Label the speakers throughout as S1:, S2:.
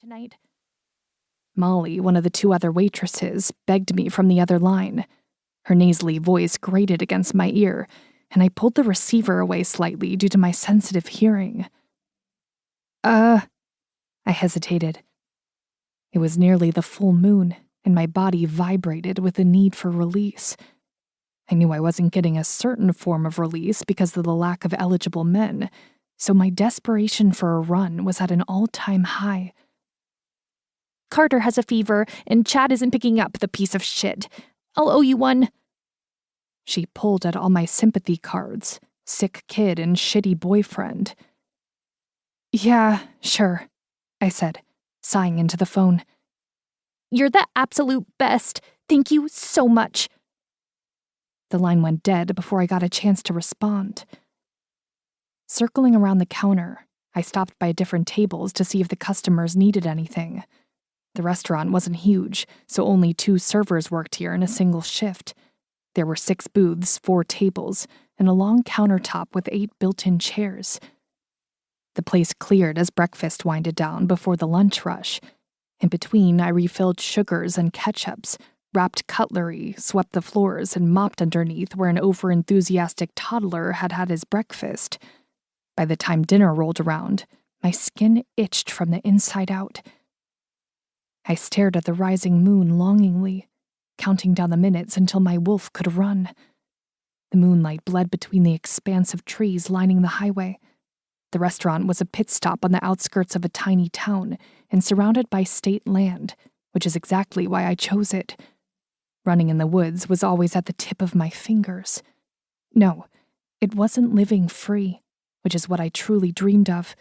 S1: tonight?" Molly, one of the two other waitresses, begged me from the other line. Her nasally voice grated against my ear, and I pulled the receiver away slightly due to my sensitive hearing. I hesitated. It was nearly the full moon, and my body vibrated with the need for release. I knew I wasn't getting a certain form of release because of the lack of eligible men, so my desperation for a run was at an all-time high. "Carter has a fever, and Chad isn't picking up, the piece of shit. I'll owe you one." She pulled at all my sympathy cards, sick kid and shitty boyfriend. "Yeah, sure," I said, sighing into the phone. "You're the absolute best. Thank you so much." The line went dead before I got a chance to respond. Circling around the counter, I stopped by different tables to see if the customers needed anything. The restaurant wasn't huge, so only 2 servers worked here in a single shift. There were 6 booths, 4 tables, and a long countertop with 8 built-in chairs. The place cleared as breakfast winded down before the lunch rush. In between, I refilled sugars and ketchups, wrapped cutlery, swept the floors, and mopped underneath where an overenthusiastic toddler had had his breakfast. By the time dinner rolled around, my skin itched from the inside out. I stared at the rising moon longingly, counting down the minutes until my wolf could run. The moonlight bled between the expanse of trees lining the highway. The restaurant was a pit stop on the outskirts of a tiny town and surrounded by state land, which is exactly why I chose it. Running in the woods was always at the tip of my fingers. No, it wasn't living free, which is what I truly dreamed of,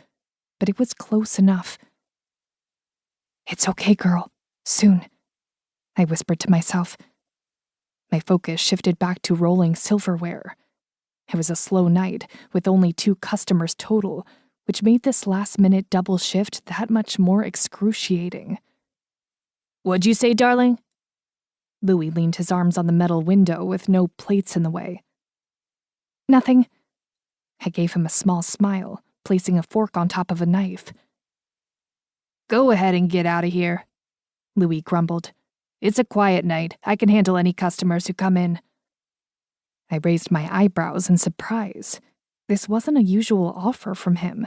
S1: but it was close enough. "It's okay, girl. Soon," I whispered to myself. My focus shifted back to rolling silverware. It was a slow night, with only 2 customers total, which made this last-minute double shift that much more excruciating. "What'd you say, darling?" Louis leaned his arms on the metal window with no plates in the way. "Nothing." I gave him a small smile, placing a fork on top of a knife. "Go ahead and get out of here," Louis grumbled. "It's a quiet night. I can handle any customers who come in." I raised my eyebrows in surprise. This wasn't a usual offer from him.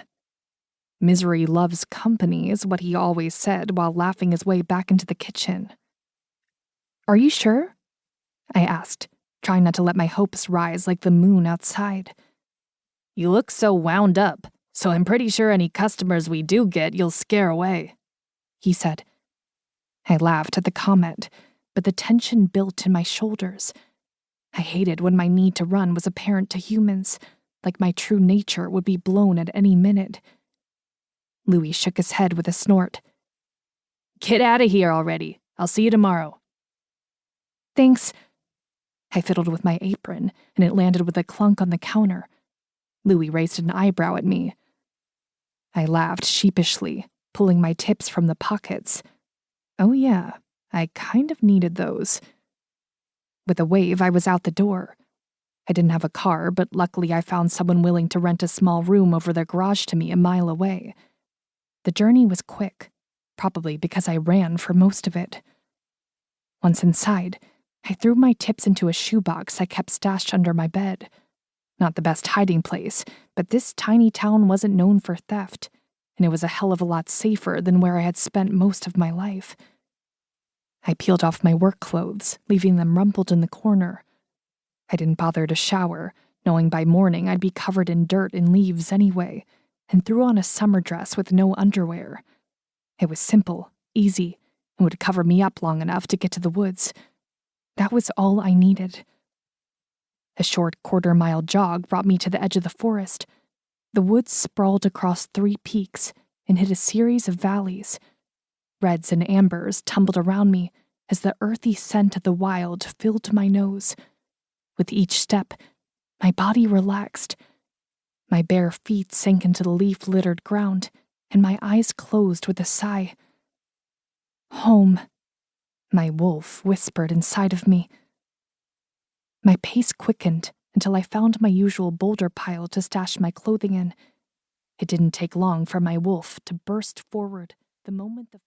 S1: "Misery loves company," is what he always said while laughing his way back into the kitchen. "Are you sure?" I asked, trying not to let my hopes rise like the moon outside. "You look so wound up, so I'm pretty sure any customers we do get you'll scare away," he said. I laughed at the comment, but the tension built in my shoulders. I hated when my need to run was apparent to humans, like my true nature would be blown at any minute. Louis shook his head with a snort. "Get out of here already. I'll see you tomorrow." "Thanks." I fiddled with my apron, and it landed with a clunk on the counter. Louis raised an eyebrow at me. I laughed sheepishly, pulling my tips from the pockets. Oh yeah, I kind of needed those. With a wave, I was out the door. I didn't have a car, but luckily I found someone willing to rent a small room over their garage to me a mile away. The journey was quick, probably because I ran for most of it. Once inside, I threw my tips into a shoebox I kept stashed under my bed. Not the best hiding place, but this tiny town wasn't known for theft, and it was a hell of a lot safer than where I had spent most of my life. I peeled off my work clothes, leaving them rumpled in the corner. I didn't bother to shower, knowing by morning I'd be covered in dirt and leaves anyway, and threw on a summer dress with no underwear. It was simple, easy, and would cover me up long enough to get to the woods. That was all I needed. A short quarter-mile jog brought me to the edge of the forest. The woods sprawled across 3 peaks and hid a series of valleys. Reds and ambers tumbled around me as the earthy scent of the wild filled my nose. With each step, my body relaxed. My bare feet sank into the leaf-littered ground, and my eyes closed with a sigh. "Home," my wolf whispered inside of me. My pace quickened until I found my usual boulder pile to stash my clothing in. It didn't take long for my wolf to burst forward the moment the